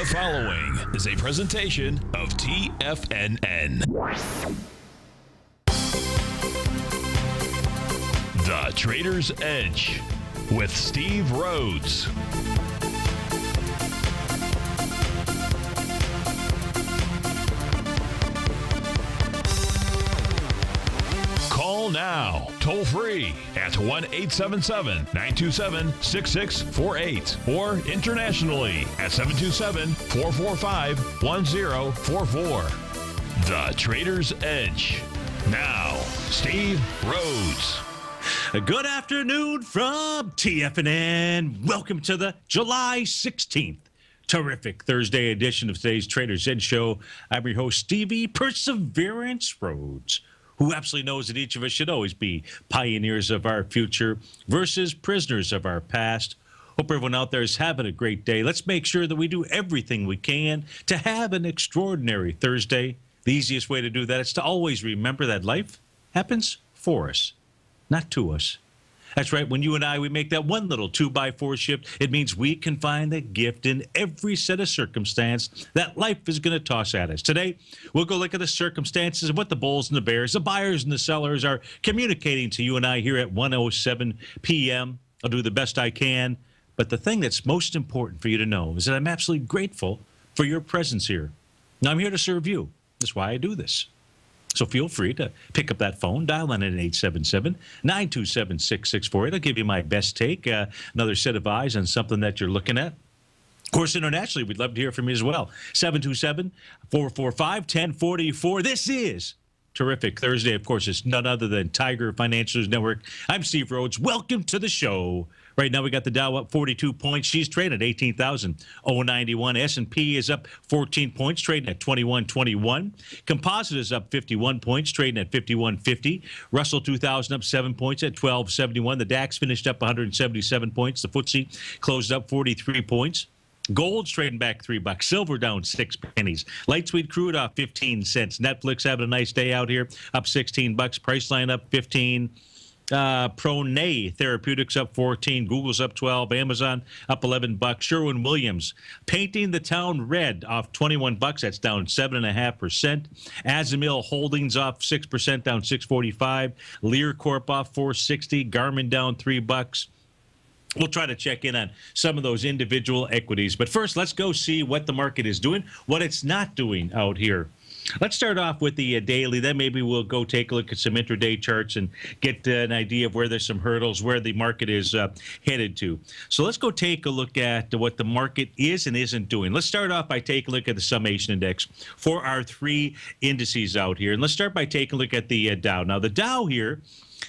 The following is a presentation of TFNN. The Trader's Edge with Steve Rhodes. Call now, toll free at 1-877-927-6648 or internationally at 727-445-1044. The Trader's Edge. Now, Steve Rhodes. Good afternoon from TFNN. Welcome to the July 16th terrific Thursday edition of today's Trader's Edge show. I'm your host, Stevie Perseverance Rhodes, who absolutely knows that each of us should always be pioneers of our future versus prisoners of our past. Hope everyone out there is having a great day. Let's make sure that we do everything we can to have an extraordinary Thursday. The easiest way to do that is to always remember that life happens for us, not to us. That's right. When you and I, we make that one little 2x4 shift, it means we can find the gift in every set of circumstance that life is going to toss at us. Today, we'll go look at the circumstances of what the bulls and the bears, the buyers and the sellers are communicating to you and I here at 1:07 p.m. I'll do the best I can. But the thing that's most important for you to know is that I'm absolutely grateful for your presence here. Now, I'm here to serve you. That's why I do this. So feel free to pick up that phone, dial in at 877-927-6648. I'll give you my best take, another set of eyes on something that you're looking at. Of course, internationally, we'd love to hear from you as well. 727-445-1044. This is Terrific Thursday. Of course, it's none other than Tiger Financials Network. I'm Steve Rhodes. Welcome to the show. Right now, we got the Dow up 42 points. She's trading at 18,091. S&P is up 14 points, trading at 2121. Composite is up 51 points, trading at 5150. Russell 2000 up 7 points at 1271. The DAX finished up 177 points. The FTSE closed up 43 points. Gold's trading back $3. Silver down 6 pennies. Light sweet crude off 15 cents. Netflix having a nice day out here, up $16. Priceline up 15. Pronay Therapeutics up 14, Google's up 12, Amazon up $11. Sherwin-Williams painting the town red off $21. That's down 7.5%. Azimil Holdings off 6%, down 6.45. Lear Corp off 4.60. Garmin down $3. We'll try to check in on some of those individual equities. But first, let's go see what the market is doing, what it's not doing out here. Let's start off with the daily. Then maybe we'll go take a look at some intraday charts and get an idea of where there's some hurdles, where the market is headed to. So let's go take a look at what the market is and isn't doing. Let's start off by taking a look at the summation index for our three indices out here. And let's start by taking a look at the Dow. Now, the Dow here,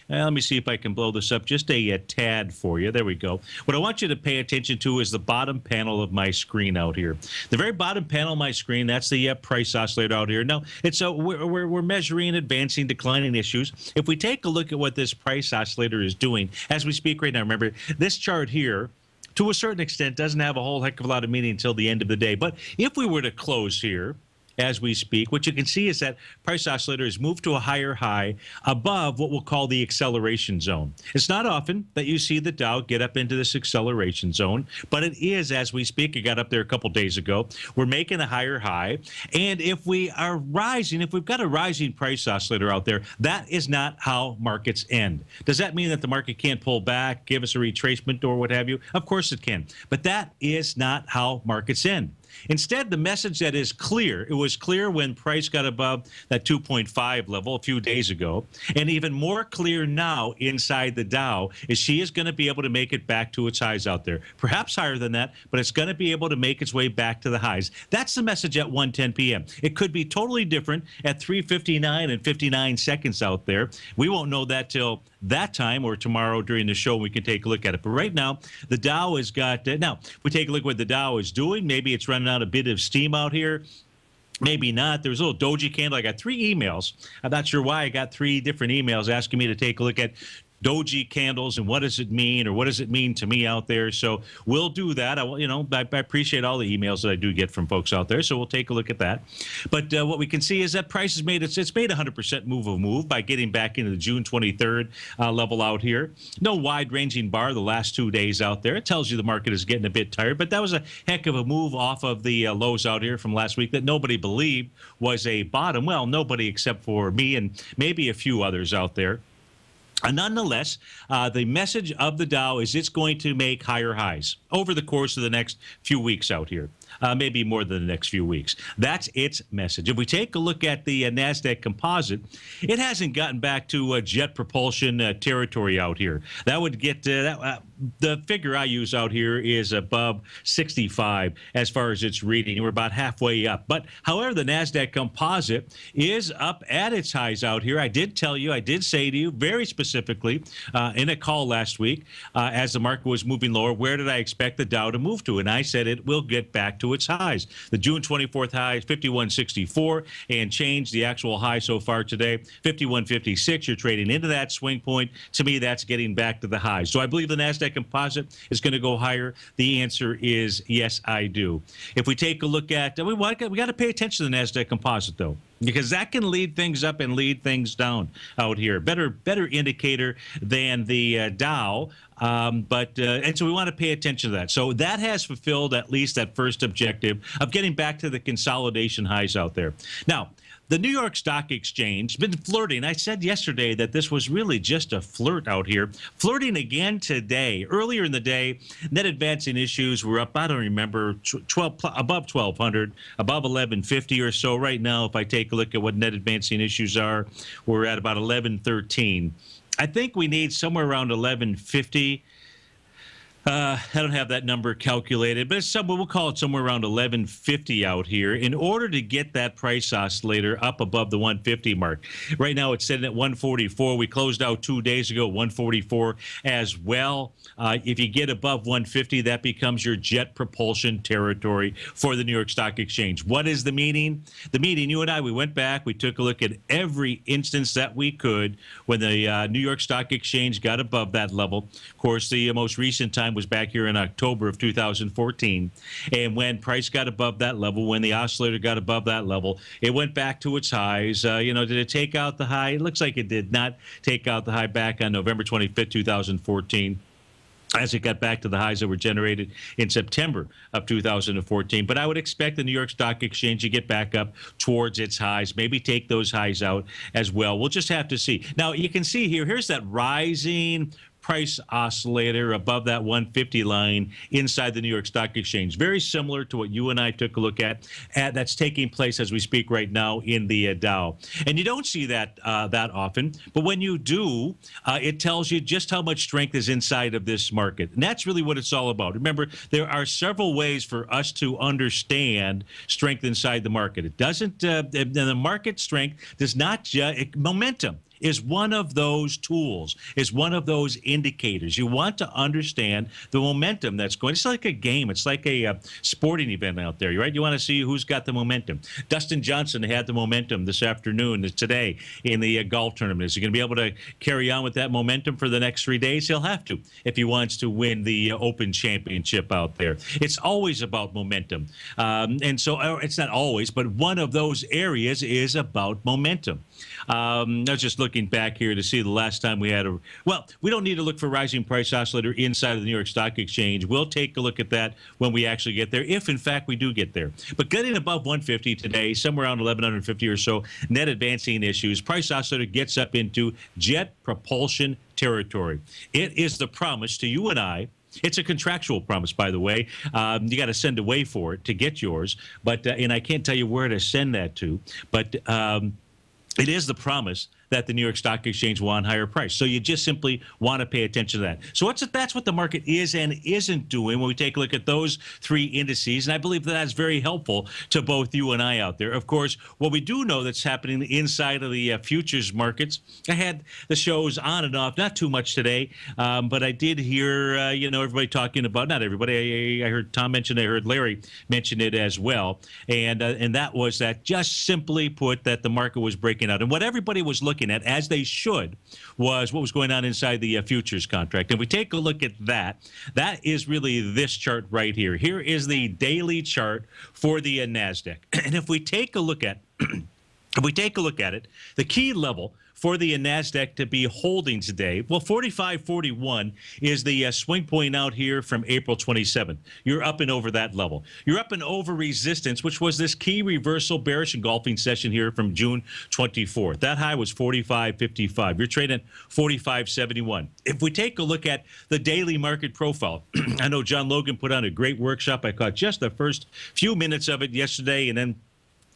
let me see if I can blow this up just a tad for you. There we go. What I want you to pay attention to is the bottom panel of my screen out here. The very bottom panel of my screen, that's the price oscillator out here. Now, it's we're measuring advancing, declining issues. If we take a look at what this price oscillator is doing as we speak right now, remember, this chart here, to a certain extent, doesn't have a whole heck of a lot of meaning until the end of the day. But if we were to close here, as we speak, what you can see is that price oscillator has moved to a higher high above what we'll call the acceleration zone. It's not often that you see the Dow get up into this acceleration zone, but it is as we speak. It got up there a couple days ago. We're making a higher high, and if we are rising, if we've got a rising price oscillator out there, that is not how markets end. Does that mean that the market can't pull back, give us a retracement or what have you? Of course it can, but that is not how markets end. Instead, the message that is clear, it was clear when price got above that 2.5 level a few days ago, and even more clear now inside the Dow is she is going to be able to make it back to its highs out there. Perhaps higher than that, but it's going to be able to make its way back to the highs. That's the message at 1:10 p.m. It could be totally different at 3:59 and 59 seconds out there. We won't know that till that time or tomorrow during the show. We can take a look at it. But right now, the Dow has got, now, if we take a look at what the Dow is doing, maybe it's running out a bit of steam out here. Maybe not. There's a little doji candle. I got 3 emails. I'm not sure why I got 3 different emails asking me to take a look at doji candles and what does it mean, or what does it mean to me out there. So we'll do that. I appreciate all the emails that I do get from folks out there, so we'll take a look at that. But what we can see is that price has made it's made a 100% move by getting back into the June 23rd level out here. No wide-ranging bar the last 2 days out there. It tells you the market is getting a bit tired, but that was a heck of a move off of the lows out here from last week that nobody believed was a bottom. Well, nobody except for me and maybe a few others out there. Nonetheless, the message of the Dow is it's going to make higher highs over the course of the next few weeks out here. Maybe more than the next few weeks. That's its message. If we take a look at the NASDAQ composite, it hasn't gotten back to jet propulsion territory out here. That would get the figure I use out here is above 65 as far as its reading. We're about halfway up. But however, the NASDAQ composite is up at its highs out here. I did say to you very specifically in a call last week as the market was moving lower, where did I expect the Dow to move to? And I said it will get back to its highs. The June 24th high is 51.64 and change. The actual high so far today, 51.56. You're trading into that swing point. To me, that's getting back to the highs. So I believe the NASDAQ composite is going to go higher. The answer is yes, I do. If we take a look at, we got to pay attention to the NASDAQ composite, though, because that can lead things up and lead things down out here. Better indicator than the Dow. And so we want to pay attention to that. So that has fulfilled at least that first objective of getting back to the consolidation highs out there. Now, the New York Stock Exchange has been flirting. I said yesterday that this was really just a flirt out here. Flirting again today. Earlier in the day, net advancing issues were up, I don't remember, above 1,200, above 1,150 or so. Right now, if I take a look at what net advancing issues are, we're at about 1,113. I think we need somewhere around 1,150. I don't have that number calculated, but we'll call it somewhere around 1,150 out here in order to get that price oscillator up above the 150 mark. Right now, it's sitting at 144. We closed out 2 days ago, 144 as well. If you get above 150, that becomes your jet propulsion territory for the New York Stock Exchange. What is the meaning? The meaning, you and I, we went back, we took a look at every instance that we could when the New York Stock Exchange got above that level. Of course, the most recent time was back here in October of 2014. And when price got above that level, when the oscillator got above that level, it went back to its highs. Did it take out the high? It looks like it did not take out the high back on November 25th, 2014. As it got back to the highs that were generated in September of 2014. But I would expect the New York Stock Exchange to get back up towards its highs, maybe take those highs out as well. We'll just have to see. Now, you can see here's that rising price oscillator above that 150 line inside the New York Stock Exchange. Very similar to what you and I took a look at that's taking place as we speak right now in the Dow. And you don't see that that often, but when you do, it tells you just how much strength is inside of this market. And that's really what it's all about. Remember, there are several ways for us to understand strength inside the market. It doesn't, the market strength does not just, momentum is one of those tools, is one of those indicators. You want to understand the momentum that's going. It's like a game. It's like a sporting event out there, right? You want to see who's got the momentum. Dustin Johnson had the momentum this afternoon, today, in the golf tournament. Is he going to be able to carry on with that momentum for the next 3 days? He'll have to if he wants to win the Open Championship out there. It's always about momentum. And so it's not always, but one of those areas is about momentum. I was just looking back here to see the last time we had we don't need to look for rising price oscillator inside of the New York Stock Exchange. We'll take a look at that when we actually get there, if in fact we do get there. But getting above 150 today, somewhere around 1,150 or so, net advancing issues, price oscillator gets up into jet propulsion territory. It is the promise to you and I. It's a contractual promise, by the way. You got to send away for it to get yours. But and I can't tell you where to send that to. But it is the promise that the New York Stock Exchange will on higher price. So you just simply want to pay attention to that. So that's what the market is and isn't doing when we take a look at those three indices. And I believe that's very helpful to both you and I out there. Of course, what we do know that's happening inside of the futures markets, I had the shows on and off, not too much today, but I did hear, everybody talking about, not everybody, I heard Tom mention it, I heard Larry mention it as well. And that was that just simply put that the market was breaking out. And what everybody was looking looking at, as they should, was what was going on inside the futures contract. And we take a look at that. That is really this chart right here. Here is the daily chart for the NASDAQ. And if we take a look at it, the key level for the NASDAQ to be holding today, well, 45.41 is the swing point out here from April 27th. You're up and over that level. You're up and over resistance, which was this key reversal bearish engulfing session here from June 24th. That high was 45.55. You're trading at 45.71. If we take a look at the daily market profile, I know John Logan put on a great workshop. I caught just the first few minutes of it yesterday and then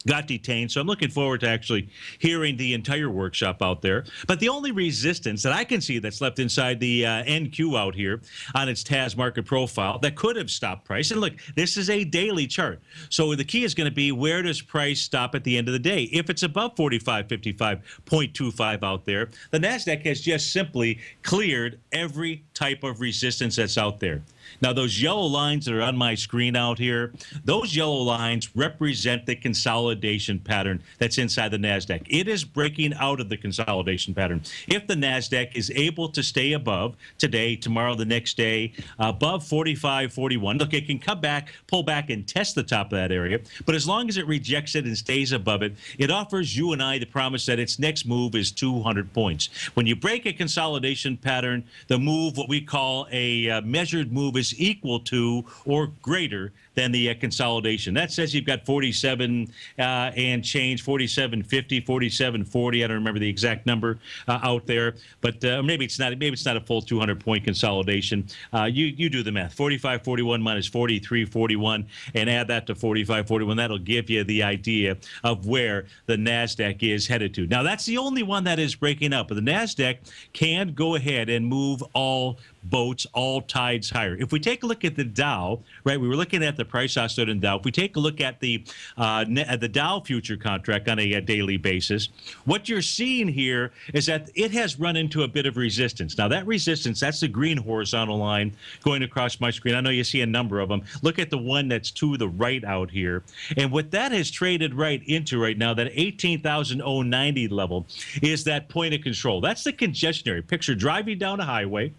got detained, so I'm looking forward to actually hearing the entire workshop out there. But the only resistance that I can see that's left inside the NQ out here on its TAS market profile that could have stopped price, and look, this is a daily chart, so the key is going to be, where does price stop at the end of the day? If it's above 45.55.25 out there, the NASDAQ has just simply cleared every type of resistance that's out there. Now, those yellow lines that are on my screen out here, those yellow lines represent the consolidation pattern that's inside the NASDAQ. It is breaking out of the consolidation pattern. If the NASDAQ is able to stay above today, tomorrow, the next day, above 45.41, look, it can come back, pull back, and test the top of that area. But as long as it rejects it and stays above it, it offers you and I the promise that its next move is 200 points. When you break a consolidation pattern, the move, what we call a measured move, is equal to or greater than the consolidation. That says you've got 47 and change, 47.50, 47.40. I don't remember the exact number out there, but maybe it's not a full 200-point consolidation. You do the math. 45.41 minus 43.41, and add that to 45.41. That'll give you the idea of where the NASDAQ is headed to. Now, that's the only one that is breaking up, but the NASDAQ can go ahead and move all boats, all tides higher. If we take a look at the Dow, right, we were looking at the price oscillator in Dow. If we take a look at the Dow future contract on a daily basis, what you're seeing here is that it has run into a bit of resistance. Now, that resistance, that's the green horizontal line going across my screen. I know you see a number of them. Look at the one that's to the right out here. And what that has traded right into right now, that 18,090 level, is that point of control. That's the congestion area. Picture driving down a highway,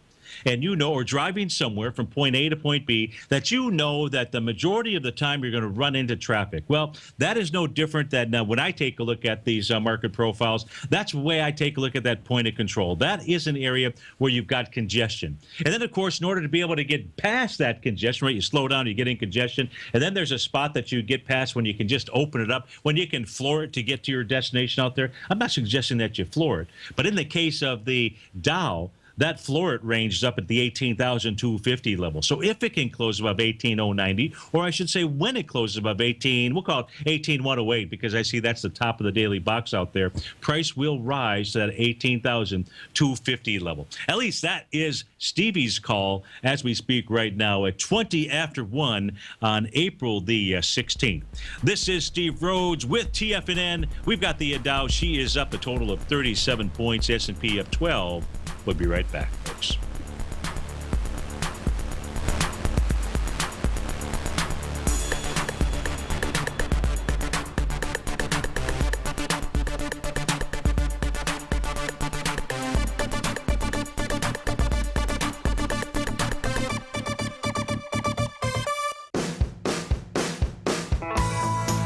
and you know, or driving somewhere from point A to point B, that you know that the majority of the time you're going to run into traffic. Well, that is no different than when I take a look at these market profiles. That's the way I take a look at that point of control. That is an area where you've got congestion. And then, of course, in order to be able to get past that congestion, right, you slow down, you get in congestion, and then there's a spot that you get past when you can just open it up, when you can floor it to get to your destination out there. I'm not suggesting that you floor it, but in the case of the Dow, that floor it ranges up at the 18,250 level. So if it can close above 18,090, or I should say when it closes above 18, we'll call it 18,108, because I see that's the top of the daily box out there, price will rise to that 18,250 level. At least that is Stevie's call as we speak right now at 20 after 1 on April the 16th. This is Steve Rhodes with TFNN. We've got the Dow. She is up a total of 37 points, S&P up 12. We'll be right back, folks.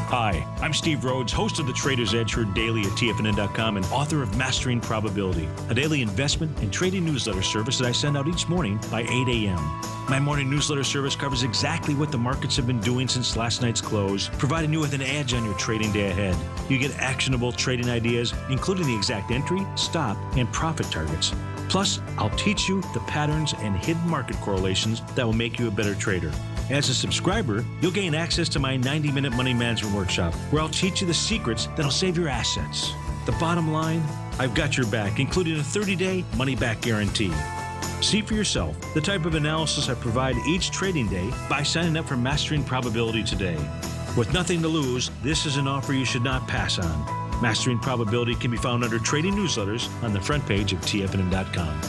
Hi, I'm Steve Rhodes, host of the Trader's Edge, heard daily at TFNN.com and author of Mastering Probability, a daily investment and trading newsletter service that I send out each morning by 8 a.m. My morning newsletter service covers exactly what the markets have been doing since last night's close, providing you with an edge on your trading day ahead. You get actionable trading ideas, including the exact entry, stop, and profit targets. Plus, I'll teach you the patterns and hidden market correlations that will make you a better trader. As a subscriber, you'll gain access to my 90-minute money management workshop, where I'll teach you the secrets that'll save your assets. The bottom line, I've got your back, including a 30-day money-back guarantee. See for yourself the type of analysis I provide each trading day by signing up for Mastering Probability today. With nothing to lose, this is an offer you should not pass on. Mastering Probability can be found under Trading Newsletters on the front page of TFNN.com.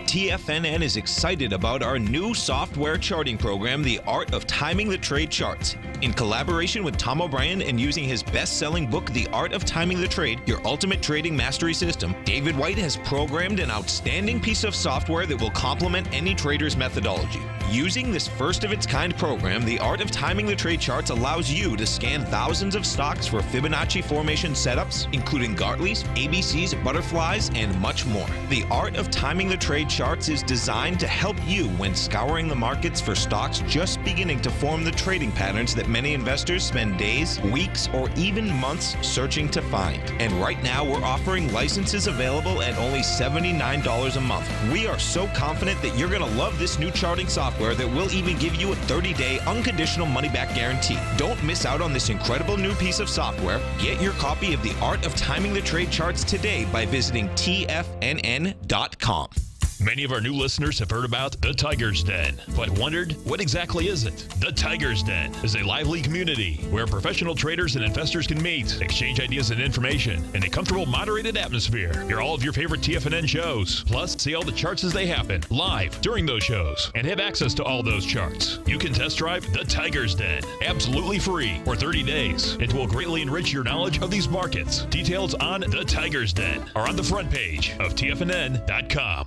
TFNN is excited about our new software charting program, The Art of Timing the Trade Charts. In collaboration with Tom O'Brien and using his best-selling book, The Art of Timing the Trade, Your Ultimate Trading Mastery System, David White has programmed an outstanding piece of software that will complement any trader's methodology. Using this first-of-its-kind program, The Art of Timing the Trade charts allows you to scan thousands of stocks for Fibonacci formation setups, including Gartley's, ABC's, butterflies, and much more. The Art of Timing the Trade charts is designed to help you when scouring the markets for stocks just beginning to form the trading patterns that many investors spend days, weeks, or even months searching to find. And right now, we're offering licenses available at only $79 a month. We are so confident that you're going to love this new charting software that will even give you a 30-day unconditional money-back guarantee. Don't miss out on this incredible new piece of software. Get your copy of The Art of Timing the Trade charts today by visiting TFNN.com. Many of our new listeners have heard about the Tiger's Den, but wondered, what exactly is it? The Tiger's Den is a lively community where professional traders and investors can meet, exchange ideas and information in a comfortable, moderated atmosphere. Hear all of your favorite TFNN shows, plus see all the charts as they happen live during those shows, and have access to all those charts. You can test drive the Tiger's Den absolutely free for 30 days. It will greatly enrich your knowledge of these markets. Details on the Tiger's Den are on the front page of TFNN.com.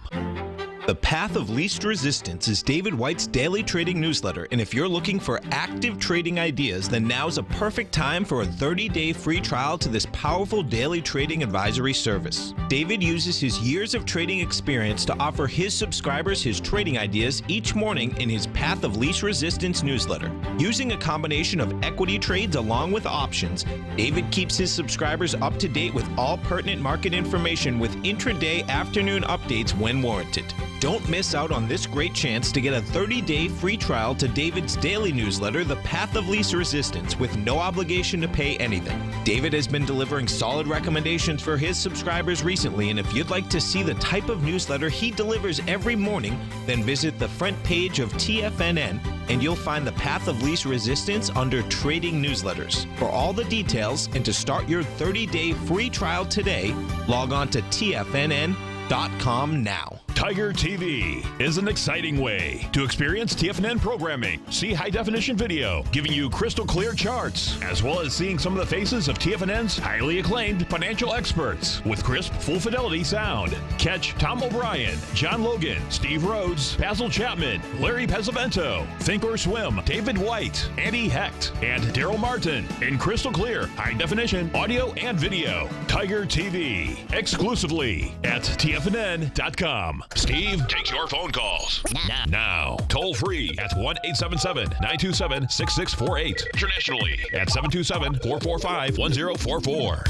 The Path of Least Resistance is David White's daily trading newsletter, and if you're looking for active trading ideas, then now's a perfect time for a 30-day free trial to this powerful daily trading advisory service. David uses his years of trading experience to offer his subscribers his trading ideas each morning in his Path of Least Resistance newsletter. Using a combination of equity trades along with options, David keeps his subscribers up to date with all pertinent market information with intraday afternoon updates when warranted. Don't miss out on this great chance to get a 30-day free trial to David's daily newsletter, The Path of Least Resistance, with no obligation to pay anything. David has been delivering solid recommendations for his subscribers recently, and if you'd like to see the type of newsletter he delivers every morning, then visit the front page of TFNN, and you'll find The Path of Least Resistance under Trading Newsletters. For all the details and to start your 30-day free trial today, log on to TFNN.com now. Tiger TV is an exciting way to experience TFNN programming. See high-definition video, giving you crystal clear charts, as well as seeing some of the faces of TFNN's highly acclaimed financial experts with crisp, full-fidelity sound. Catch Tom O'Brien, John Logan, Steve Rhodes, Basil Chapman, Larry Pesavento, Think or Swim, David White, Andy Hecht, and Daryl Martin in crystal clear, high-definition audio and video. Tiger TV, exclusively at TFNN.com. Steve takes your phone calls now. Toll free at 1-877-927-6648. Internationally at 727-445-1044.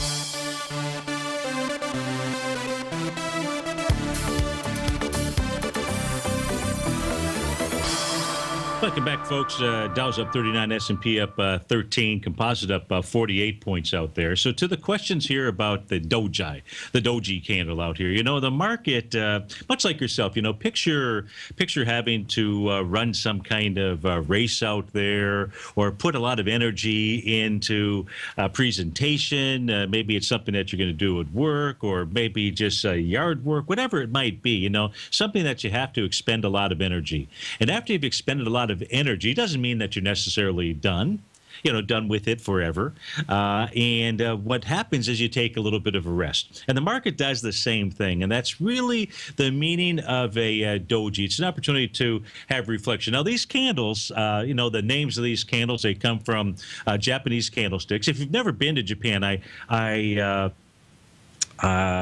Welcome back, folks. Dow's up 39, S&P up 13, composite up 48 points out there. So to the questions here about the doji candle out here, the market, much like yourself, picture having to run some kind of race out there or put a lot of energy into a presentation. Maybe it's something that you're going to do at work, or maybe just yard work, whatever it might be, something that you have to expend a lot of energy. And after you've expended a lot of energy, doesn't mean that you're necessarily done with it forever. And what happens is you take a little bit of a rest. And the market does the same thing. And that's really the meaning of a doji. It's an opportunity to have reflection. Now, these candles, the names of these candles, they come from Japanese candlesticks. If you've never been to Japan, I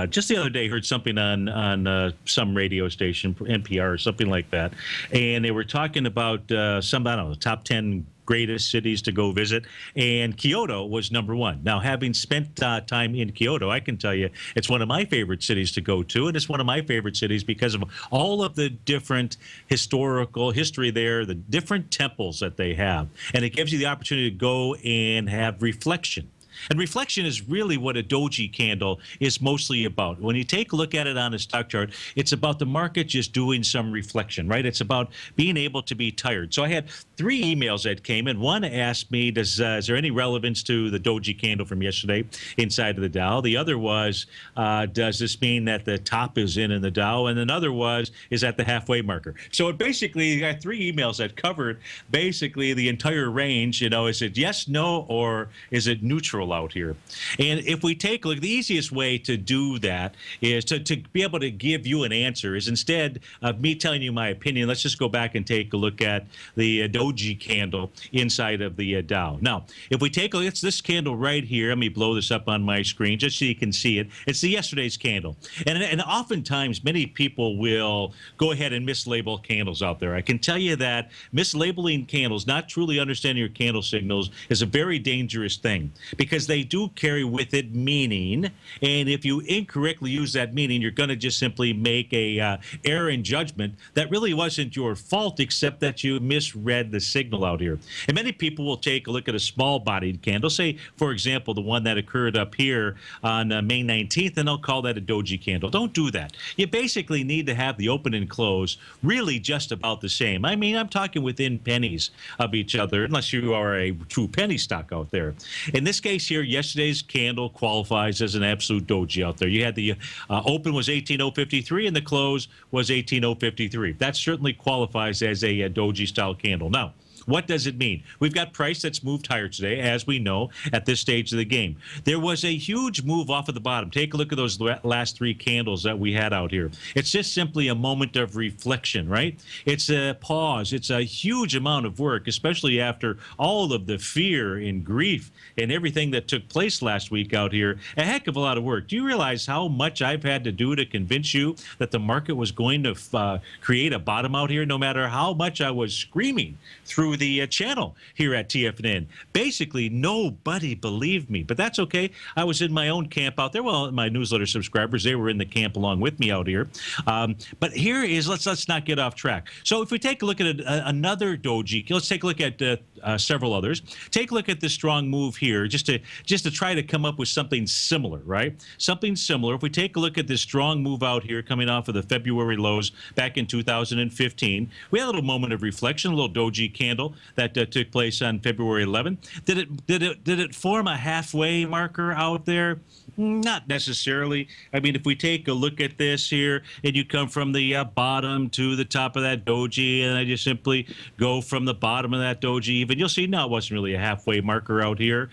just the other day heard something on some radio station, NPR or something like that, and they were talking about the top 10 greatest cities to go visit, and Kyoto was number one. Now, having spent time in Kyoto, I can tell you it's one of my favorite cities to go to, and it's one of my favorite cities because of all of the different historical history there, the different temples that they have, and it gives you the opportunity to go and have reflection. And reflection is really what a doji candle is mostly about. When you take a look at it on a stock chart, it's about the market just doing some reflection, right? It's about being able to be tired. So I had 3 emails that came in. One asked me, is there any relevance to the doji candle from yesterday inside of the Dow? The other was, does this mean that the top is in the Dow? And another was, is that the halfway marker? So it basically, you got 3 emails that covered basically the entire range. Is it yes, no, or is it neutral out here? And if we take a look, the easiest way to do that is to be able to give you an answer is instead of me telling you my opinion, let's just go back and take a look at the doji candle inside of the Dow. Now, if we take a look, it's this candle right here. Let me blow this up on my screen just so you can see it. It's the yesterday's candle. And oftentimes, many people will go ahead and mislabel candles out there. I can tell you that mislabeling candles, not truly understanding your candle signals, is a very dangerous thing because they do carry with it meaning. And if you incorrectly use that meaning, you're going to just simply make a error in judgment that really wasn't your fault, except that you misread the signal out here. And many people will take a look at a small-bodied candle, say, for example, the one that occurred up here on May 19th, and they'll call that a doji candle. Don't do that. You basically need to have the open and close really just about the same. I mean, I'm talking within pennies of each other, unless you are a true penny stock out there. In this case here, yesterday's candle qualifies as an absolute doji out there. You had the open was 18,053 and the close was 18,053. That certainly qualifies as a doji style candle. Now, what does it mean? We've got price that's moved higher today, as we know, at this stage of the game. There was a huge move off of the bottom. Take a look at those last 3 candles that we had out here. It's just simply a moment of reflection, right? It's a pause. It's a huge amount of work, especially after all of the fear and grief and everything that took place last week out here. A heck of a lot of work. Do you realize how much I've had to do to convince you that the market was going to create a bottom out here, no matter how much I was screaming through the channel here at TFNN? Basically, nobody believed me, but that's okay. I was in my own camp out there. Well, my newsletter subscribers, they were in the camp along with me out here. But here is, let's not get off track. So if we take a look at another doji, let's take a look at several others. Take a look at this strong move here, just to try to come up with something similar, right? Something similar. If we take a look at this strong move out here coming off of the February lows back in 2015, we had a little moment of reflection, a little doji candle that took place on February 11th. Did it form a halfway marker out there? Not necessarily. I mean, if we take a look at this here, and you come from the bottom to the top of that doji, and I just simply go from the bottom of that doji even, you'll see, no, it wasn't really a halfway marker out here.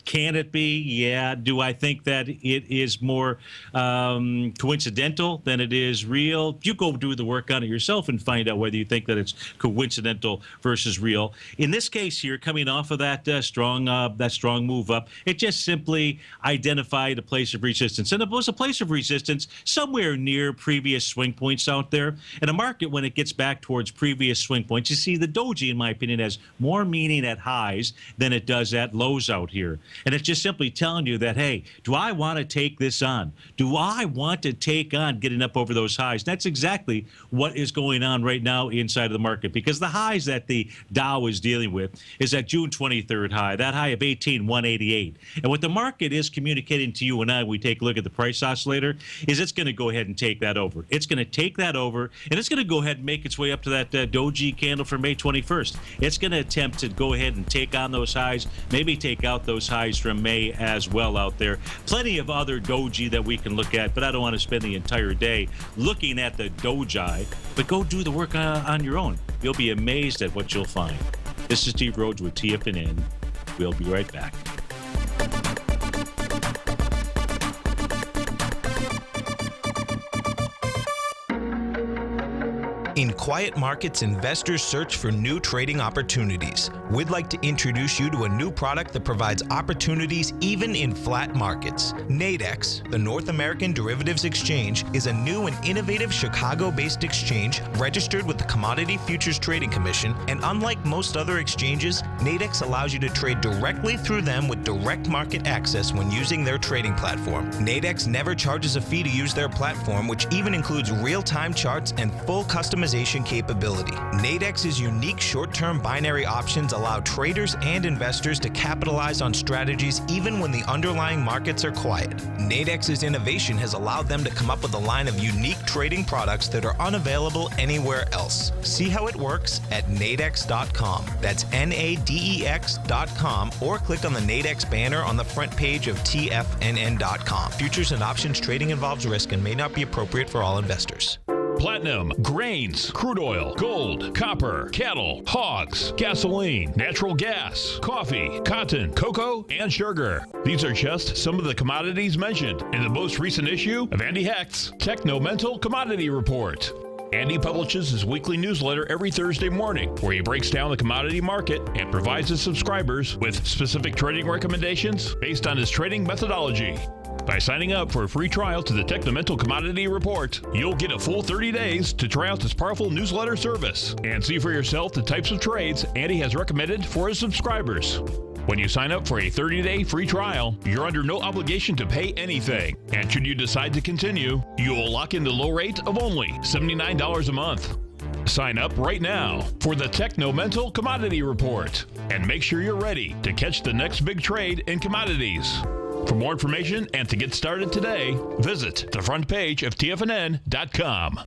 Can it be? Yeah. Do I think that it is more coincidental than it is real? You go do the work on it yourself and find out whether you think that it's coincidental versus real. In this case here, coming off of that strong move up, it just simply identified a place of resistance. And it was a place of resistance somewhere near previous swing points out there. In a market, when it gets back towards previous swing points, you see the doji, in my opinion, has more meaning at highs than it does at lows out here. And it's just simply telling you that, hey, do I want to take this on? Do I want to take on getting up over those highs? That's exactly what is going on right now inside of the market, because the highs that the Dow is dealing with is that June 23rd high, that high of 18,188. And what the market is communicating to you and I, we take a look at the price oscillator, is it's going to go ahead and take that over. It's going to take that over, and it's going to go ahead and make its way up to that doji candle for May 21st. It's going to attempt to go ahead and take on those highs, maybe take out those highs from May as well out there. Plenty of other doji that we can look at, but I don't want to spend the entire day looking at the doji. But go do the work on your own. You'll be amazed at what you'll find. This is Steve Rhodes with TFNN. We'll be right back. In quiet markets, investors search for new trading opportunities. We'd like to introduce you to a new product that provides opportunities even in flat markets. Nadex, the North American Derivatives Exchange, is a new and innovative Chicago-based exchange registered with the Commodity Futures Trading Commission, and unlike most other exchanges, Nadex allows you to trade directly through them with direct market access when using their trading platform. Nadex never charges a fee to use their platform, which even includes real-time charts and full customization optimization capability. Nadex's unique short-term binary options allow traders and investors to capitalize on strategies even when the underlying markets are quiet. Nadex's innovation has allowed them to come up with a line of unique trading products that are unavailable anywhere else. See how it works at nadex.com. That's NADEX.com, or click on the Nadex banner on the front page of TFNN.com. Futures and options trading involves risk and may not be appropriate for all investors. Platinum, grains, crude oil, gold, copper, cattle, hogs, gasoline, natural gas, coffee, cotton, cocoa, and sugar. These are just some of the commodities mentioned in the most recent issue of Andy Hecht's Techno-Mental Commodity Report. Andy publishes his weekly newsletter every Thursday morning, where he breaks down the commodity market and provides his subscribers with specific trading recommendations based on his trading methodology. By signing up for a free trial to the Techno-Mental Commodity Report, you'll get a full 30 days to try out this powerful newsletter service and see for yourself the types of trades Andy has recommended for his subscribers. When you sign up for a 30-day free trial, you're under no obligation to pay anything. And should you decide to continue, you will lock in the low rate of only $79 a month. Sign up right now for the Techno-Mental Commodity Report and make sure you're ready to catch the next big trade in commodities. For more information and to get started today, visit the front page of TFNN.com.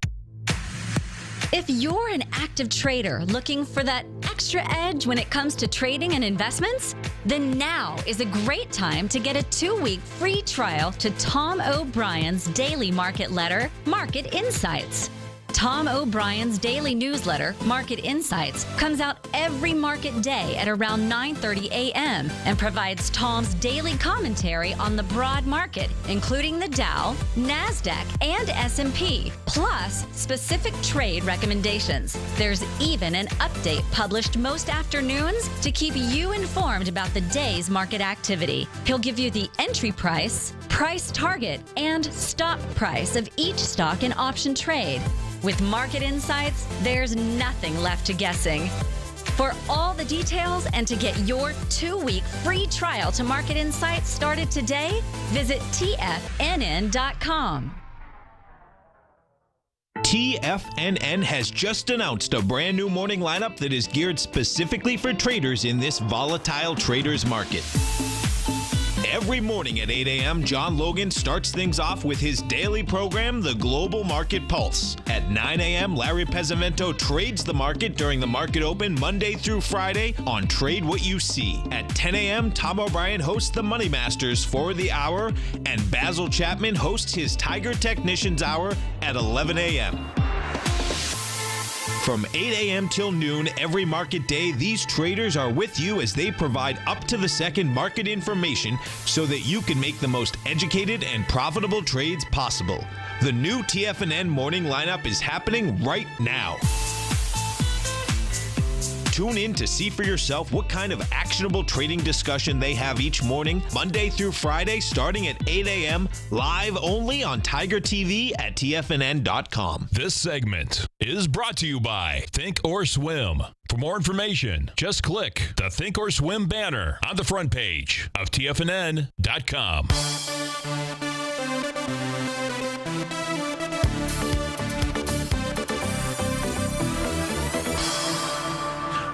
If you're an active trader looking for that extra edge when it comes to trading and investments, then now is a great time to get a 2-week free trial to Tom O'Brien's daily market letter, Market Insights. Tom O'Brien's daily newsletter, Market Insights, comes out every market day at around 9:30 a.m. and provides Tom's daily commentary on the broad market, including the Dow, NASDAQ, and S&P, plus specific trade recommendations. There's even an update published most afternoons to keep you informed about the day's market activity. He'll give you the entry price, price target, and stop price of each stock and option trade. With Market Insights, there's nothing left to guessing. For all the details and to get your 2-week free trial to Market Insights started today, visit TFNN.com. TFNN has just announced a brand new morning lineup that is geared specifically for traders in this volatile traders market. Every morning at 8 a.m., John Logan starts things off with his daily program, The Global Market Pulse. At 9 a.m., Larry Pesavento trades the market during the market open Monday through Friday on Trade What You See. At 10 a.m., Tom O'Brien hosts the Money Masters for the hour, and Basil Chapman hosts his Tiger Technicians Hour at 11 a.m. From 8 a.m. till noon every market day, these traders are with you as they provide up-to-the-second market information so that you can make the most educated and profitable trades possible. The new TFNN morning lineup is happening right now. Tune in to see for yourself what kind of actionable trading discussion they have each morning, Monday through Friday, starting at 8 a.m., live only on TigerTV at TFNN.com. This segment is brought to you by Think or Swim. For more information, just click the Think or Swim banner on the front page of TFNN.com.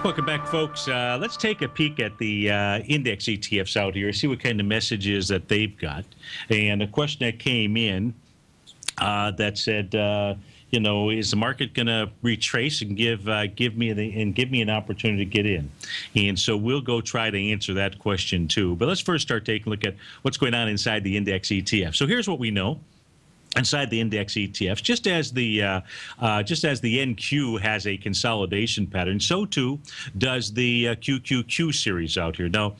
Welcome back, folks. Let's take a peek at the index ETFs out here, see what kind of messages that they've got. And a question that came in that said, is the market going to retrace and give me an opportunity to get in? And so we'll go try to answer that question too. But let's first start taking a look at what's going on inside the index ETF. So here's what we know. Inside the index ETFs, just as the NQ has a consolidation pattern, so too does the QQQ series out here. Now,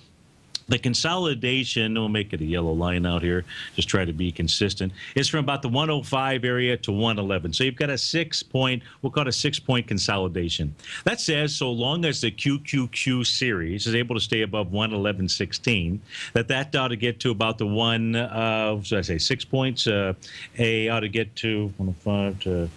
the consolidation, we'll make it a yellow line out here, just try to be consistent, is from about the 105 area to 111. So you've got a 6-point, we'll call it a 6-point consolidation. That says so long as the QQQ series is able to stay above 111.16, that ought to get to about the 6 points. A ought to get to 105 to,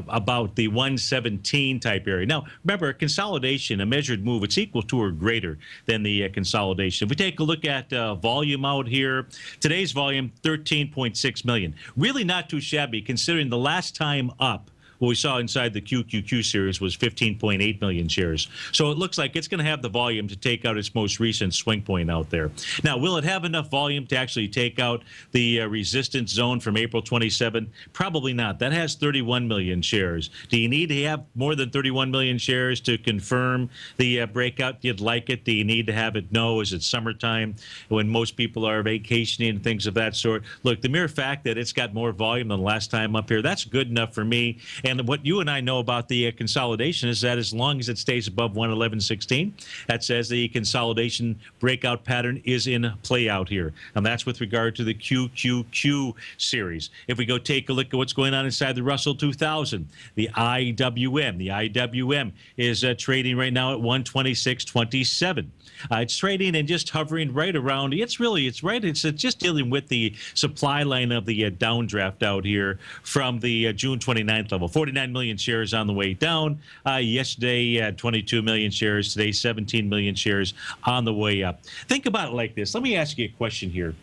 about the 117 type area. Now, remember, consolidation, a measured move, it's equal to or greater than the consolidation. If we take a look at volume out here, today's volume, 13.6 million. Really not too shabby considering the last time up what we saw inside the QQQ series was 15.8 million shares. So it looks like it's going to have the volume to take out its most recent swing point out there. Now, will it have enough volume to actually take out the resistance zone from April 27? Probably not. That has 31 million shares. Do you need to have more than 31 million shares to confirm the breakout? You'd like it? Do you need to have it? No. Is it summertime when most people are vacationing and things of that sort? Look, the mere fact that it's got more volume than the last time up here, that's good enough for me. And what you and I know about the consolidation is that as long as it stays above 111.16, that says the consolidation breakout pattern is in play out here. And that's with regard to the QQQ series. If we go take a look at what's going on inside the Russell 2000, the IWM is trading right now at 126.27. It's trading and just hovering right around. It's just dealing with the supply line of the downdraft out here from the June 29th level. 49 million shares on the way down. Yesterday, 22 million shares. Today, 17 million shares on the way up. Think about it like this. Let me ask you a question here.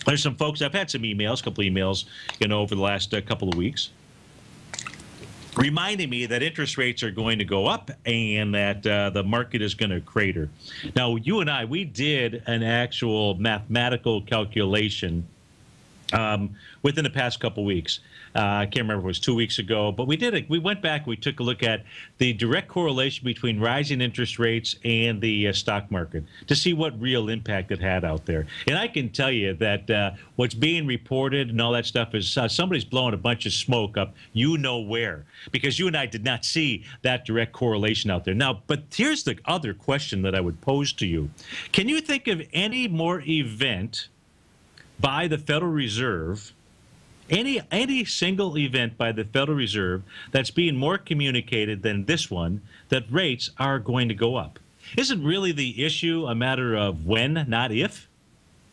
There's some folks, I've had some emails, a couple emails, over the last couple of weeks, reminding me that interest rates are going to go up and that the market is going to crater. Now, you and I, we did an actual mathematical calculation within the past couple weeks. I can't remember if it was 2 weeks ago, but we did it. We went back, we took a look at the direct correlation between rising interest rates and the stock market to see what real impact it had out there. And I can tell you that what's being reported and all that stuff is somebody's blowing a bunch of smoke up, you know where, because you and I did not see that direct correlation out there. Now, but here's the other question that I would pose to you. Can you think of any more event by the Federal Reserve, any single event by the Federal Reserve that's being more communicated than this one, that rates are going to go up? Isn't really the issue a matter of when, not if?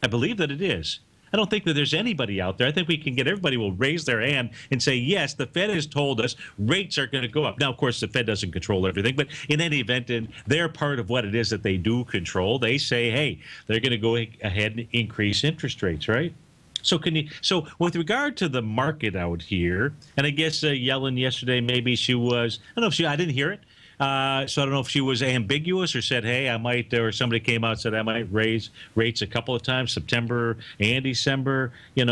I believe that it is. I don't think that there's anybody out there. I think we can get everybody will raise their hand and say, yes, the Fed has told us rates are going to go up. Now, of course, the Fed doesn't control everything, but in any event, they're part of what it is that they do control. They say, hey, they're going to go ahead and increase interest rates, right? So with regard to the market out here, and I guess Yellen yesterday, maybe she was, I don't know if I didn't hear it. So I don't know if she was ambiguous or said, hey, I might, or somebody came out and said I might raise rates a couple of times, September and December,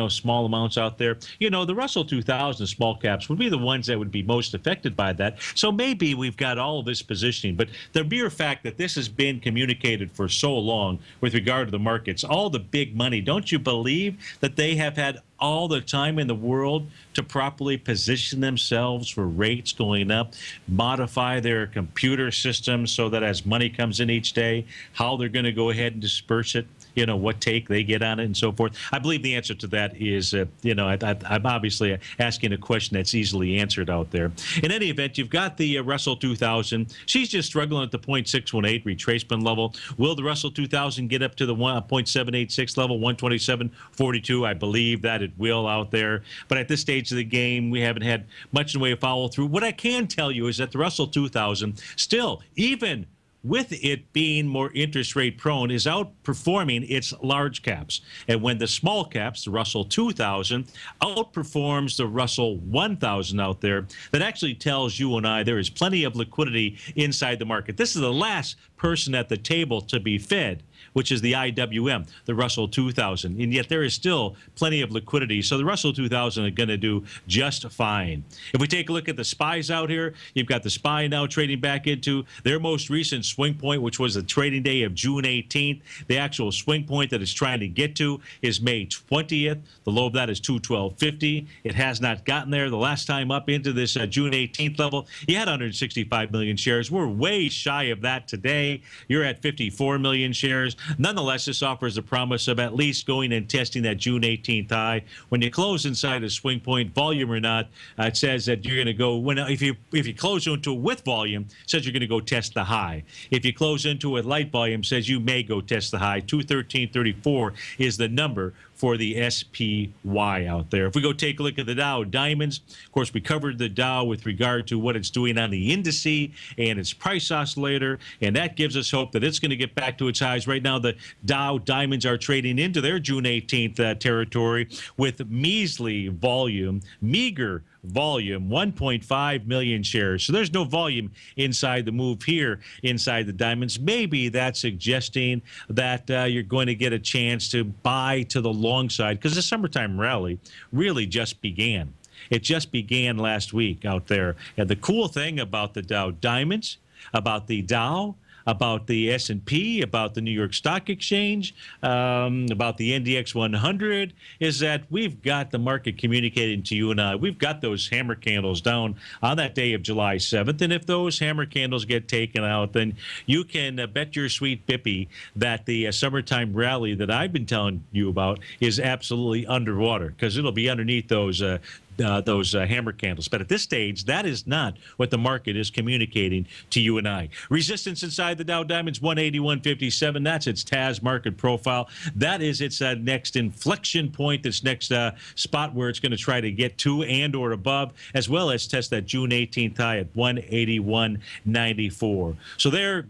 small amounts out there. The Russell 2000 small caps would be the ones that would be most affected by that. So maybe we've got all of this positioning, but the mere fact that this has been communicated for so long with regard to the markets, all the big money, don't you believe that they have had all the time in the world to properly position themselves for rates going up, modify their computer systems so that as money comes in each day, how they're going to go ahead and disperse it, what take they get on it and so forth? I believe the answer to that is, I'm obviously asking a question that's easily answered out there. In any event, you've got the Russell 2000. She's just struggling at the 0.618 retracement level. Will the Russell 2000 get up to the 0.786 level, 127.42? I believe that it will out there. But at this stage of the game, we haven't had much in the way of follow through. What I can tell you is that the Russell 2000 still, even with it being more interest rate prone, is outperforming its large caps. And when the small caps, the Russell 2000, outperforms the Russell 1000 out there, that actually tells you and I there is plenty of liquidity inside the market. This is the last person at the table to be fed, which is the IWM, the Russell 2000. And yet there is still plenty of liquidity. So the Russell 2000 are going to do just fine. If we take a look at the SPYs out here, you've got the SPY now trading back into their most recent swing point, which was the trading day of June 18th. The actual swing point that it's trying to get to is May 20th. The low of that is 212.50. It has not gotten there. The last time up into this June 18th level, you had 165 million shares. We're way shy of that today. You're at 54 million shares. Nonetheless, this offers a promise of at least going and testing that June 18th high. When you close inside a swing point, volume or not, it says that you're going to go, if you close into it with volume, it says you're going to go test the high. If you close into it light volume, it says you may go test the high. 213.34 is the number for the SPY out there. If we go take a look at the Dow Diamonds, of course, we covered the Dow with regard to what it's doing on the indice and its price oscillator, and that gives us hope that it's going to get back to its highs. Right now, the Dow Diamonds are trading into their June 18th territory with measly volume, meager volume, 1.5 million shares. So there's no volume inside the move here inside the diamonds. Maybe that's suggesting that you're going to get a chance to buy to the long side because the summertime rally really just began. It just began last week out there. And the cool thing about the Dow Diamonds, about the Dow, about the S&P, about the New York Stock Exchange, about the NDX 100, is that we've got the market communicating to you and I. We've got those hammer candles down on that day of July 7th, and if those hammer candles get taken out, then you can bet your sweet bippy that the summertime rally that I've been telling you about is absolutely underwater because it'll be underneath those hammer candles. But at this stage, that is not what the market is communicating to you and I. Resistance inside the Dow Diamonds, 181.57. That's its TAS market profile. That is its next inflection point, this next spot where it's going to try to get to and or above, as well as test that June 18th high at 181.94. So there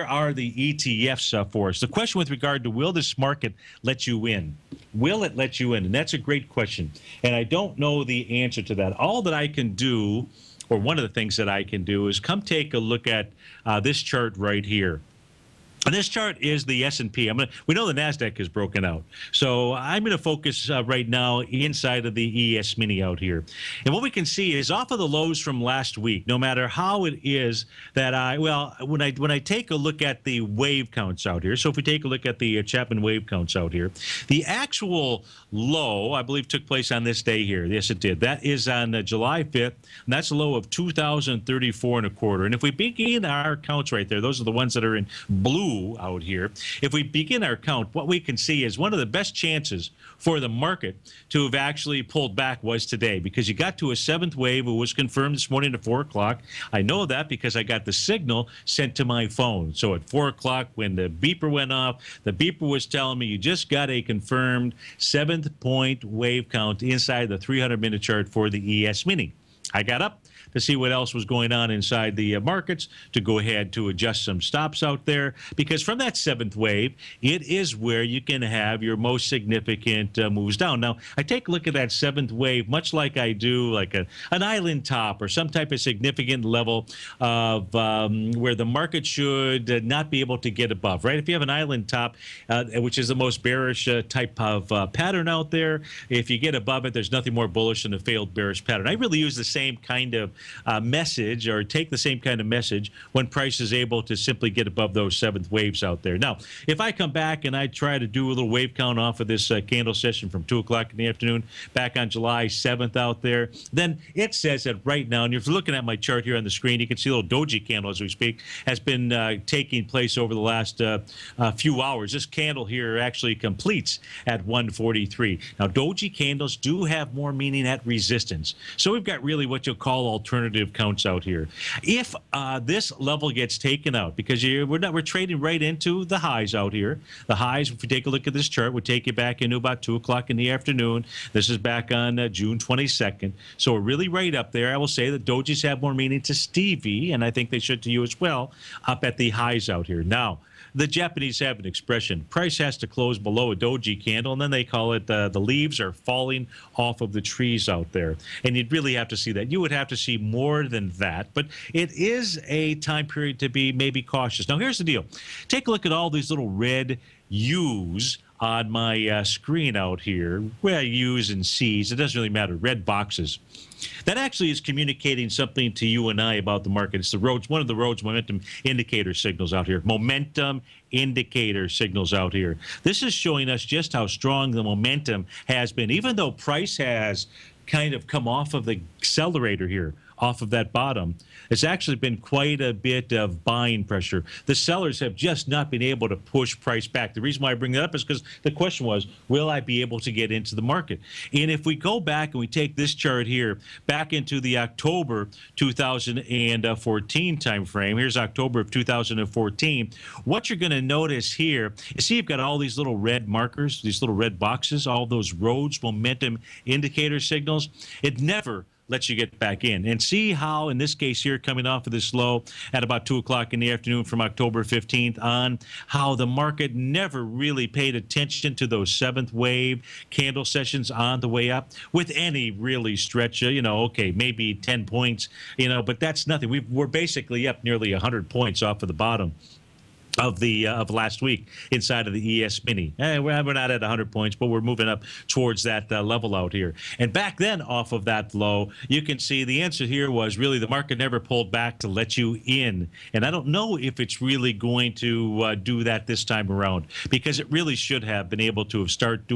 are the ETFs for us. The question with regard to will this market let you in? Will it let you in? And that's a great question. And I don't know the answer to that. All that I can do, or one of the things that I can do, is come take a look at this chart right here. And this chart is the S&P. We know the NASDAQ is broken out. So I'm going to focus right now inside of the ES Mini out here. And what we can see is off of the lows from last week, no matter how it is that when I take a look at the wave counts out here, so if we take a look at the Chapman wave counts out here, the actual low, I believe, took place on this day here. Yes, it did. That is on July 5th, and that's a low of 2,034.25. And if we begin our counts right there, those are the ones that are in blue out here. If we begin our count, what we can see is one of the best chances for the market to have actually pulled back was today, because you got to a seventh wave. It was confirmed this morning at 4 o'clock. I know that because I got the signal sent to my phone. So at 4 o'clock, when the beeper went off, the beeper was telling me you just got a confirmed 7th-point wave count inside the 300-minute chart for the ES Mini. I got up to see what else was going on inside the markets, to go ahead to adjust some stops out there, because from that 7th wave, it is where you can have your most significant moves down. Now, I take a look at that 7th wave, much like I do like an island top or some type of significant level of where the market should not be able to get above, right? If you have an island top, which is the most bearish type of pattern out there, if you get above it, there's nothing more bullish than a failed bearish pattern. I really use the same kind of message, or take the same kind of message when price is able to simply get above those 7th waves out there. Now, if I come back and I try to do a little wave count off of this candle session from 2 o'clock in the afternoon back on July 7th out there, then it says that right now, and if you're looking at my chart here on the screen, you can see a little doji candle as we speak has been taking place over the last few hours. This candle here actually completes at 143. Now, doji candles do have more meaning at resistance. So we've got really what you'll call alternative counts out here. If this level gets taken out, because we're trading right into the highs out here. The highs, if we take a look at this chart, would take you back into about 2 o'clock in the afternoon. This is back on June 22nd. So we're really right up there. I will say that dojis have more meaning to Stevie, and I think they should to you as well, up at the highs out here. Now, the Japanese have an expression: price has to close below a doji candle, and then they call it the leaves are falling off of the trees out there. And you'd really have to see that. You would have to see more than that, but it is a time period to be maybe cautious. Now, here's the deal. Take a look at all these little red U's on my screen out here. Well, U's and C's, it doesn't really matter, red boxes. That actually is communicating something to you and I about the market. It's the Rhodes, one of the Rhodes momentum indicator signals out here. Momentum indicator signals out here. This is showing us just how strong the momentum has been, even though price has kind of come off of the accelerator here off of that bottom, it's actually been quite a bit of buying pressure. The sellers have just not been able to push price back. The reason why I bring that up is because the question was, will I be able to get into the market? And if we go back and we take this chart here back into the October 2014 time frame, here's October of 2014, what you're going to notice here, you see you've got all these little red markers, these little red boxes, all those Rhodes momentum indicator signals. It never lets you get back in. And see how, in this case here, coming off of this low at about 2 o'clock in the afternoon from October 15th on, how the market never really paid attention to those seventh wave candle sessions on the way up with any really stretch, okay, maybe 10 points, but that's nothing. We're basically up nearly 100 points off of the bottom of last week inside of the ES Mini. We're not at 100 points, but we're moving up towards that level out here. And back then, off of that low, you can see the answer here was really the market never pulled back to let you in. And I don't know if it's really going to do that this time around, because it really should have been able to have started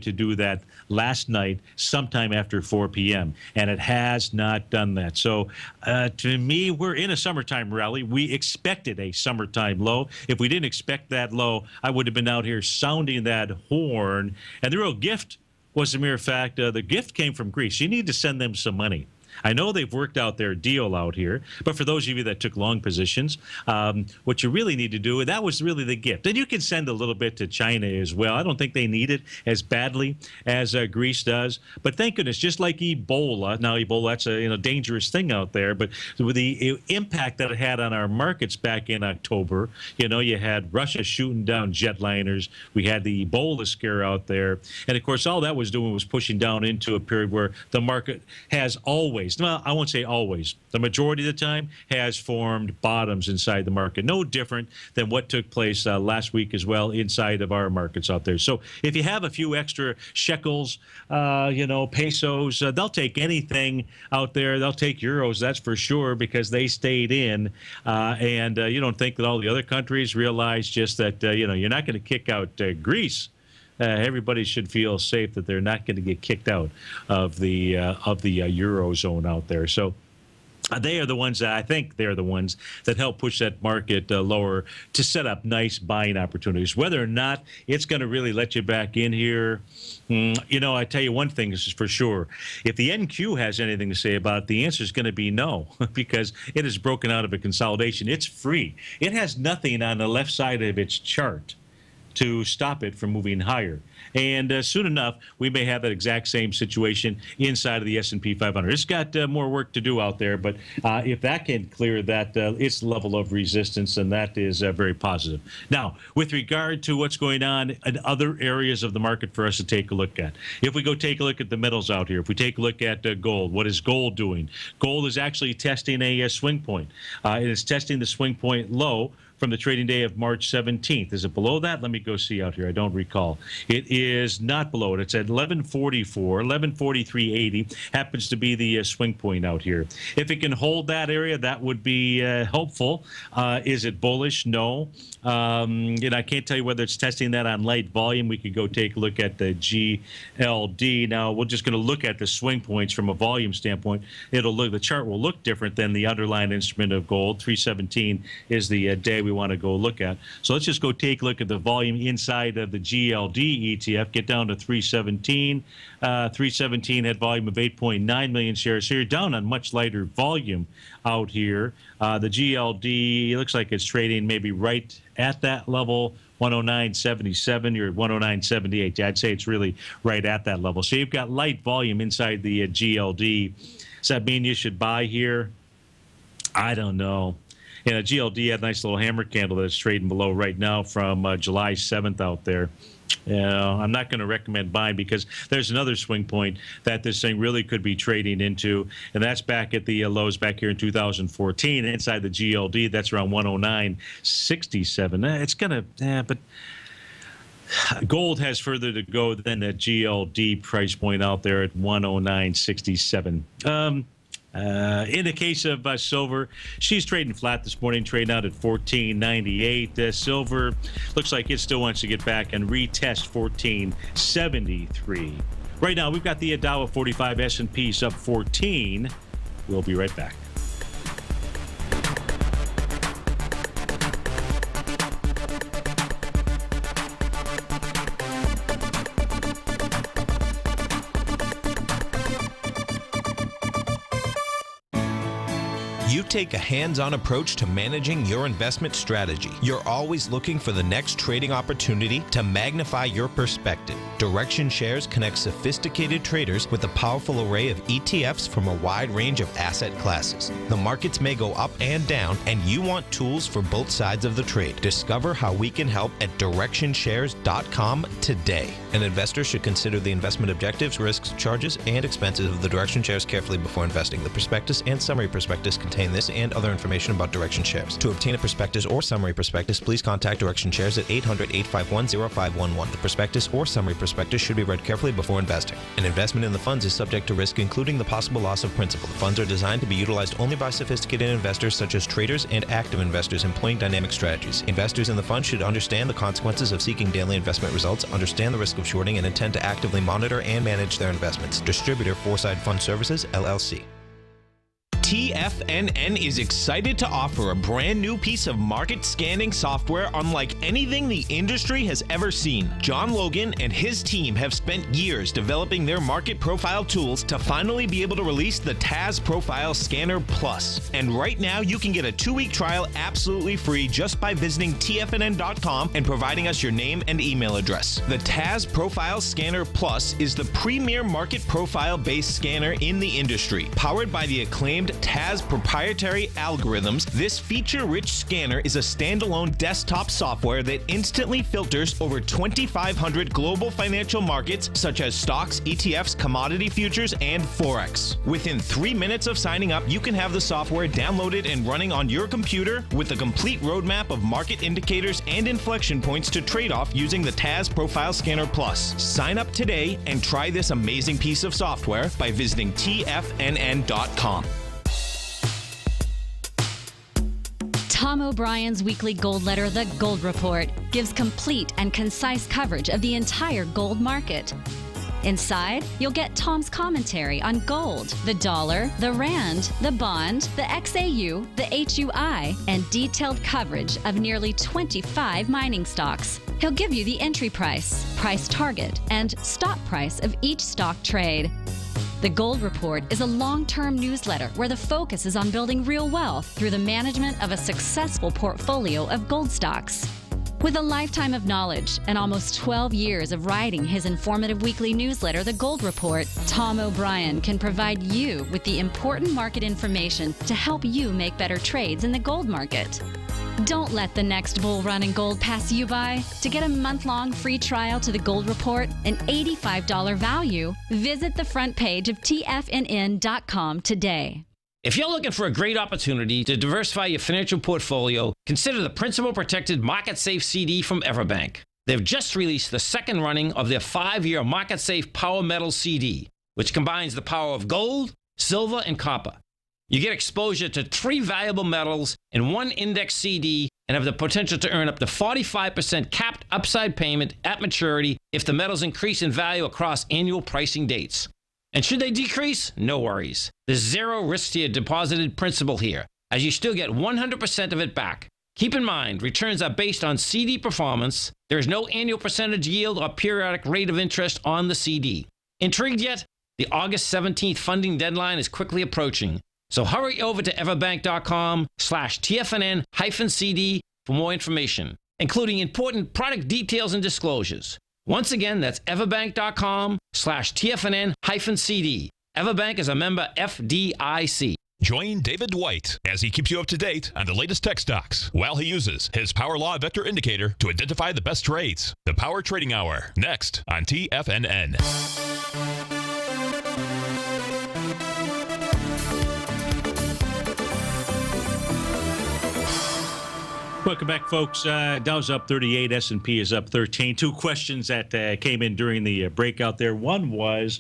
to do that last night sometime after 4 p.m. And it has not done that. So to me, we're in a summertime rally. We expected a summertime low. If we didn't expect that low, I would have been out here sounding that horn. And the real gift was the mere fact the gift came from Greece. You need to send them some money. I know they've worked out their deal out here, but for those of you that took long positions, what you really need to do, and that was really the gift. And you can send a little bit to China as well. I don't think they need it as badly as Greece does. But thank goodness, just like Ebola, now Ebola, that's a dangerous thing out there, but with the impact that it had on our markets back in October, you had Russia shooting down jetliners. We had the Ebola scare out there. And of course, all that was doing was pushing down into a period where the market has always, well, I won't say always, the majority of the time has formed bottoms inside the market. No different than what took place last week as well inside of our markets out there. So if you have a few extra shekels, pesos, they'll take anything out there. They'll take euros, that's for sure, because they stayed in. And you don't think that all the other countries realize just that, you're not going to kick out Greece. Everybody should feel safe that they're not going to get kicked out of the Eurozone out there. So they are the ones that I think they're the ones that help push that market lower to set up nice buying opportunities. Whether or not it's going to really let you back in here, I tell you one thing is for sure. If the NQ has anything to say about it, the answer is going to be no, because it is broken out of a consolidation. It's free. It has nothing on the left side of its chart to stop it from moving higher. And soon enough, we may have that exact same situation inside of the S&P 500. It's got more work to do out there, but if that can clear that its level of resistance, then that is very positive. Now, with regard to what's going on in other areas of the market for us to take a look at, if we go take a look at the metals out here, if we take a look at gold, what is gold doing? Gold is actually testing a swing point. It is testing the swing point low from the trading day of March 17th. Is it below that? Let me go see out here. I don't recall. It is not below it. It's at 1144, 1143.80 happens to be the swing point out here. If it can hold that area, that would be helpful. Is it bullish? No. I can't tell you whether it's testing that on light volume. We could go take a look at the GLD. Now, we're just going to look at the swing points from a volume standpoint. The chart will look different than the underlying instrument of gold. 317 is the day we want to go look at. So let's just go take a look at the volume inside of the GLD ETF. Get down to 317. 317 had volume of 8.9 million shares. So you're down on much lighter volume out here. The GLD looks like it's trading maybe right at that level, 109.77. You're at 109.78. I'd say it's really right at that level. So you've got light volume inside the GLD. Does that mean you should buy here? I don't know. GLD had a nice little hammer candle that's trading below right now from July 7th out there. I'm not going to recommend buying because there's another swing point that this thing really could be trading into, and that's back at the lows back here in 2014. Inside the GLD, that's around 109.67. It's going to, but gold has further to go than the GLD price point out there at 109.67. In the case of silver, she's trading flat this morning, trading out at 14.98. Silver looks like it still wants to get back and retest 14.73. Right now, we've got the Dow at 45, S&P's up 14. We'll be right back. You take a hands-on approach to managing your investment strategy. You're always looking for the next trading opportunity to magnify your perspective. Direction Shares connects sophisticated traders with a powerful array of ETFs from a wide range of asset classes. The markets may go up and down, and you want tools for both sides of the trade. Discover how we can help at DirectionShares.com today. An investor should consider the investment objectives, risks, charges, and expenses of the Direction Shares carefully before investing. The prospectus and summary prospectus contain this and other information about Direction Shares. To obtain a prospectus or summary prospectus, please contact Direction Shares at 800-851-0511. The prospectus or summary prospectus should be read carefully before investing. An investment in the funds is subject to risk, including the possible loss of principal. The funds are designed to be utilized only by sophisticated investors such as traders and active investors employing dynamic strategies. Investors in the fund should understand the consequences of seeking daily investment results, understand the risk of shorting, and intend to actively monitor and manage their investments. Distributor Foreside Fund Services, LLC. TFNN is excited to offer a brand new piece of market scanning software unlike anything the industry has ever seen. John Logan and his team have spent years developing their market profile tools to finally be able to release the TAS Profile Scanner Plus. And right now, you can get a 2-week trial absolutely free just by visiting TFNN.com and providing us your name and email address. The TAS Profile Scanner Plus is the premier market profile-based scanner in the industry. Powered by the acclaimed TAS proprietary algorithms, this feature-rich scanner is a standalone desktop software that instantly filters over 2,500 global financial markets such as stocks, ETFs, commodity futures, and Forex. Within 3 minutes of signing up, you can have the software downloaded and running on your computer with a complete roadmap of market indicators and inflection points to trade off using the TAS Profile Scanner Plus. Sign up today and try this amazing piece of software by visiting TFNN.com. Tom O'Brien's weekly gold letter, The Gold Report, gives complete and concise coverage of the entire gold market. Inside, you'll get Tom's commentary on gold, the dollar, the rand, the bond, the XAU, the HUI, and detailed coverage of nearly 25 mining stocks. He'll give you the entry price, price target, and stop price of each stock trade. The Gold Report is a long-term newsletter where the focus is on building real wealth through the management of a successful portfolio of gold stocks. With a lifetime of knowledge and almost 12 years of writing his informative weekly newsletter, The Gold Report, Tom O'Brien can provide you with the important market information to help you make better trades in the gold market. Don't let the next bull run in gold pass you by. To get a month-long free trial to the Gold Report, an $85 value, visit the front page of TFNN.com today. If you're looking for a great opportunity to diversify your financial portfolio, consider the Principal Protected Market Safe CD from Everbank. They've just released the second running of their 5-year Market Safe Power Metal CD, which combines the power of gold, silver, and copper. You get exposure to 3 valuable metals in one index CD and have the potential to earn up to 45% capped upside payment at maturity if the metals increase in value across annual pricing dates. And should they decrease? No worries. There's zero risk to your deposited principal here, as you still get 100% of it back. Keep in mind, returns are based on CD performance. There is no annual percentage yield or periodic rate of interest on the CD. Intrigued yet? The August 17th funding deadline is quickly approaching. So hurry over to everbank.com/TFNN-CD for more information, including important product details and disclosures. Once again, that's everbank.com/TFNN-CD. Everbank is a member FDIC. Join David White as he keeps you up to date on the latest tech stocks while he uses his Power Law Vector Indicator to identify the best trades. The Power Trading Hour, next on TFNN. Welcome back, folks. Dow's up 38, S&P is up 13. 2 questions that came in during the breakout there. One was,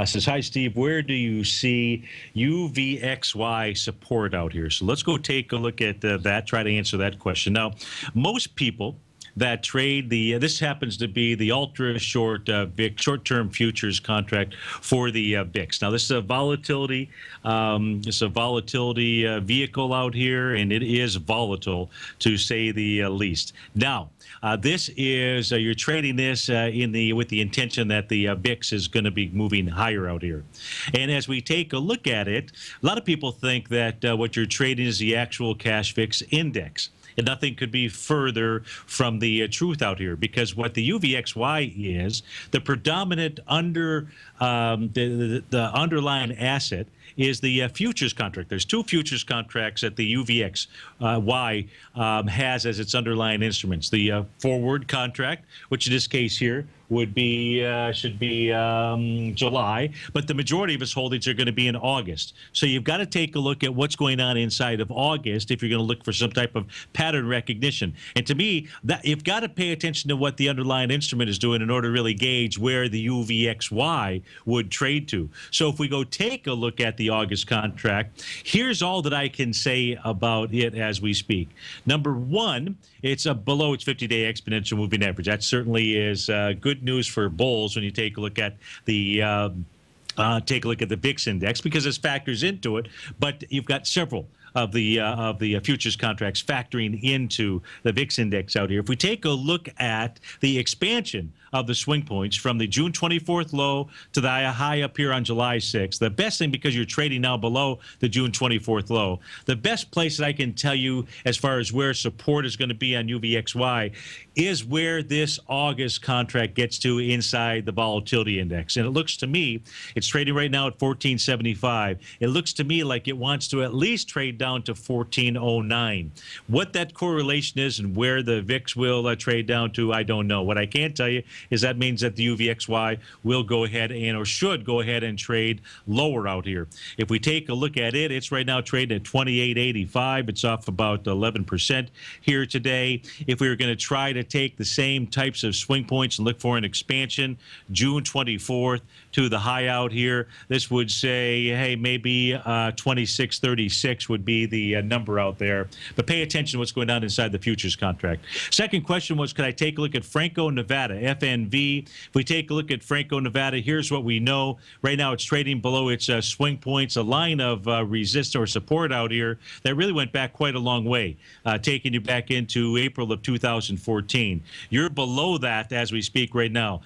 says, hi, Steve, where do you see UVXY support out here? So let's go take a look at that, try to answer that question. Now, most people that trade. This happens to be the ultra short VIX short-term futures contract for the VIX. Now, this is a volatility. Vehicle out here, and it is volatile to say the least. Now, this is you're trading this with the intention that the VIX is going to be moving higher out here. And as we take a look at it, a lot of people think that what you're trading is the actual cash VIX index. And nothing could be further from the truth out here, because what the UVXY is, the predominant the underlying asset is the futures contract. There's two futures contracts that the UVXY has as its underlying instruments. The forward contract, which in this case here would be should be July, but the majority of its holdings are going to be in August. So you've got to take a look at what's going on inside of August if you're going to look for some type of pattern recognition. And to me, that you've got to pay attention to what the underlying instrument is doing in order to really gauge where the UVXY would trade to. So if we go take a look at the August contract, here's all that I can say about it as we speak. Number one, it's below its 50-day exponential moving average. That certainly is good news for bulls when you take a look at the VIX index, because it factors into it. But you've got several of the futures contracts factoring into the VIX index out here. If we take a look at the expansion of the swing points from the June 24th low to the high up here on July 6th, the best thing, because you're trading now below the June 24th low, the best place that I can tell you as far as where support is going to be on UVXY is where this August contract gets to inside the volatility index. And it looks to me, it's trading right now at 1475. It looks to me like it wants to at least trade down to 1409. What that correlation is and where the VIX will trade down to, I don't know. What I can tell you is that means that the UVXY will go ahead or should go ahead and trade lower out here. If we take a look at it, it's right now trading at 28.85. It's off about 11% here today. If we were going to try to take the same types of swing points and look for an expansion, June 24th to the high out here, this would say, hey, maybe 26.36 would be the number out there. But pay attention to what's going on inside the futures contract. Second question was, could I take a look at Franco, Nevada, FNV? If we take a look at Franco, Nevada, here's what we know. Right now it's trading below its swing points, a line of resistance or support out here that really went back quite a long way, taking you back into April of 2014. You're below that as we speak right now.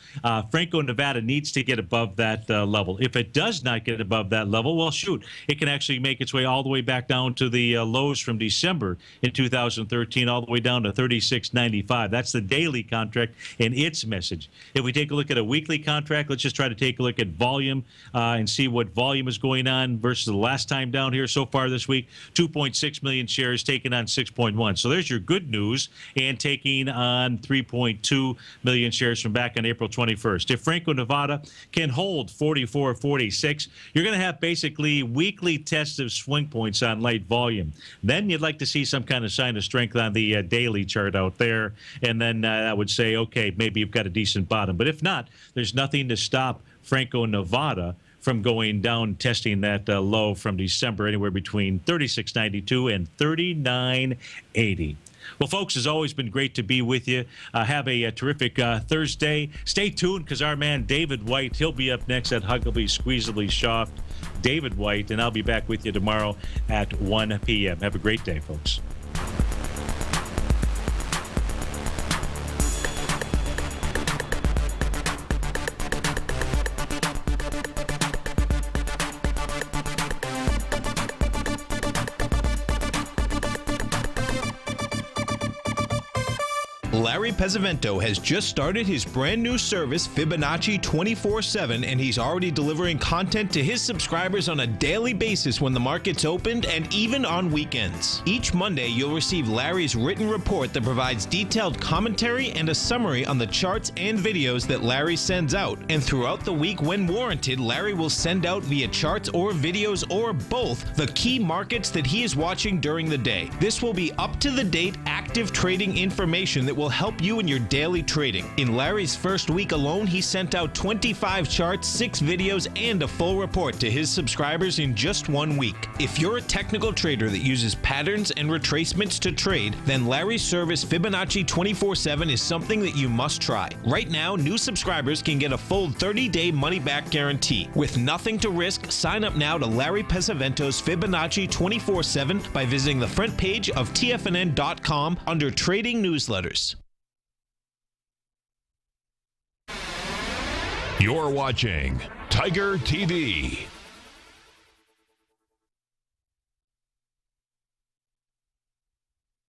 Franco, Nevada needs to get above that level. If it does not get above that level, well, shoot, it can actually make its way all the way back down to the lows from December in 2013, all the way down to 36.95. That's the daily contract and its message. If we take a look at a weekly contract, let's just try to take a look at volume and see what volume is going on versus the last time down here. So far this week, 2.6 million shares taking on 6.1. So there's your good news, and taking on 3.2 million shares from back on April 21st. If Franco, Nevada can hold 44.46, you're going to have basically weekly tests of swing points on light volume. Then you'd like to see some kind of sign of strength on the daily chart out there, and then I would say, okay, maybe you've got a decent bottom. But if not, there's nothing to stop Franco, Nevada from going down, testing that low from December, anywhere between 36.92 and 39.80. Well, folks, it's always been great to be with you. Have a terrific Thursday. Stay tuned, because our man David White, he'll be up next at Huggably Squeezably Soft. David White, and I'll be back with you tomorrow at 1 p.m. Have a great day, folks. Larry Pesavento has just started his brand new service, Fibonacci 24/7, and he's already delivering content to his subscribers on a daily basis when the market's opened and even on weekends. Each Monday, you'll receive Larry's written report that provides detailed commentary and a summary on the charts and videos that Larry sends out. And throughout the week, when warranted, Larry will send out via charts or videos or both the key markets that he is watching during the day. This will be up-to-the-date active trading information that will will help you in your daily trading. In Larry's first week alone, he sent out 25 charts, 6 videos, and a full report to his subscribers in just 1 week. If you're a technical trader that uses patterns and retracements to trade, then Larry's service Fibonacci 24/7 is something that you must try. Right now, new subscribers can get a full 30-day money-back guarantee. With nothing to risk, sign up now to Larry Pesavento's Fibonacci 24/7 by visiting the front page of TFNN.com under Trading Newsletters. You're watching Tiger TV.